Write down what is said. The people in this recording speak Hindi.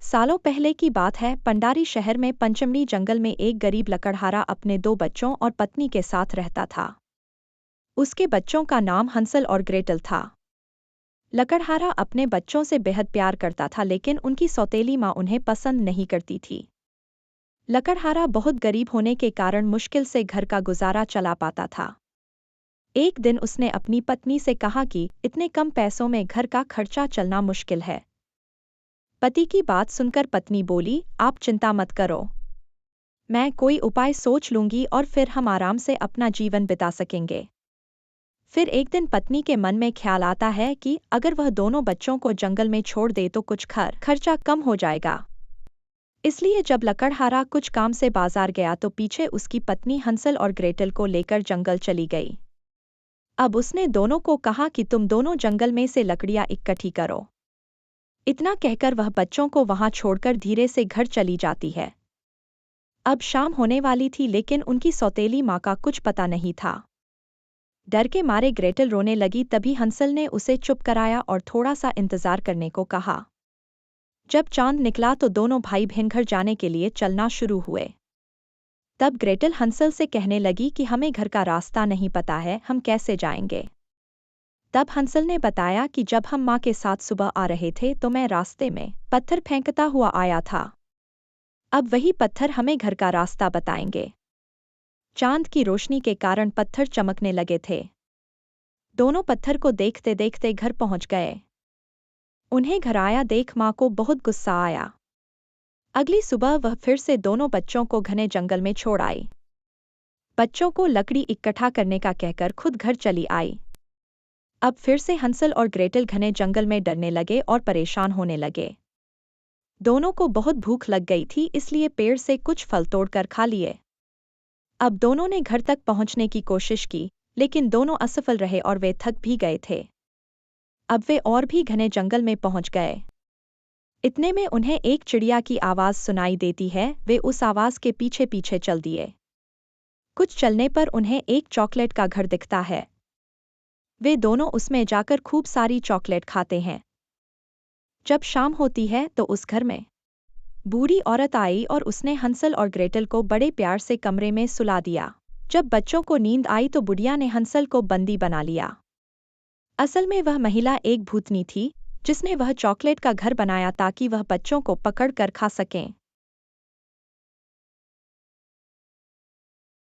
सालों पहले की बात है। पंडारी शहर में पंचमणी जंगल में एक गरीब लकड़हारा अपने 2 बच्चों और पत्नी के साथ रहता था। उसके बच्चों का नाम हंसल और ग्रेटल था। लकड़हारा अपने बच्चों से बेहद प्यार करता था, लेकिन उनकी सौतेली माँ उन्हें पसंद नहीं करती थी। लकड़हारा बहुत गरीब होने के कारण मुश्किल से घर का गुजारा चला पाता था। एक दिन उसने अपनी पत्नी से कहा कि इतने कम पैसों में घर का खर्चा चलना मुश्किल है। पति की बात सुनकर पत्नी बोली, आप चिंता मत करो, मैं कोई उपाय सोच लूंगी और फिर हम आराम से अपना जीवन बिता सकेंगे। फिर एक दिन पत्नी के मन में ख्याल आता है कि अगर वह दोनों बच्चों को जंगल में छोड़ दे तो कुछ खर्चा कम हो जाएगा। इसलिए जब लकड़हारा कुछ काम से बाजार गया तो पीछे उसकी पत्नी हंसल और ग्रेटल को लेकर जंगल चली गई। अब उसने दोनों को कहा कि तुम दोनों जंगल में से लकड़ियां इकट्ठी करो। इतना कहकर वह बच्चों को वहां छोड़कर धीरे से घर चली जाती है। अब शाम होने वाली थी, लेकिन उनकी सौतेली माँ का कुछ पता नहीं था। डर के मारे ग्रेटल रोने लगी। तभी हंसल ने उसे चुप कराया और थोड़ा सा इंतजार करने को कहा। जब चांद निकला तो दोनों भाई बहन घर जाने के लिए चलना शुरू हुए। तब ग्रेटल हंसल से कहने लगी कि हमें घर का रास्ता नहीं पता है, हम कैसे जाएंगे। तब हंसल ने बताया कि जब हम माँ के साथ सुबह आ रहे थे तो मैं रास्ते में पत्थर फेंकता हुआ आया था। अब वही पत्थर हमें घर का रास्ता बताएंगे। चांद की रोशनी के कारण पत्थर चमकने लगे थे। दोनों पत्थर को देखते देखते घर पहुंच गए। उन्हें घर आया देख माँ को बहुत गुस्सा आया। अगली सुबह वह फिर से दोनों बच्चों को घने जंगल में छोड़ आई। बच्चों को लकड़ी इकट्ठा करने का कहकर खुद घर चली आई। अब फिर से हंसल और ग्रेटल घने जंगल में डरने लगे और परेशान होने लगे। दोनों को बहुत भूख लग गई थी, इसलिए पेड़ से कुछ फल तोड़कर खा लिए। अब दोनों ने घर तक पहुंचने की कोशिश की, लेकिन दोनों असफल रहे और वे थक भी गए थे। अब वे और भी घने जंगल में पहुंच गए। इतने में उन्हें एक चिड़िया की आवाज़ सुनाई देती है। वे उस आवाज़ के पीछे पीछे चल दिए। कुछ चलने पर उन्हें एक चॉकलेट का घर दिखता है। वे दोनों उसमें जाकर खूब सारी चॉकलेट खाते हैं। जब शाम होती है तो उस घर में बूढ़ी औरत आई और उसने हंसल और ग्रेटल को बड़े प्यार से कमरे में सुला दिया। जब बच्चों को नींद आई तो बुढ़िया ने हंसल को बंदी बना लिया। असल में वह महिला एक भूतनी थी, जिसने वह चॉकलेट का घर बनाया ताकि वह बच्चों को पकड़ कर खा सकें।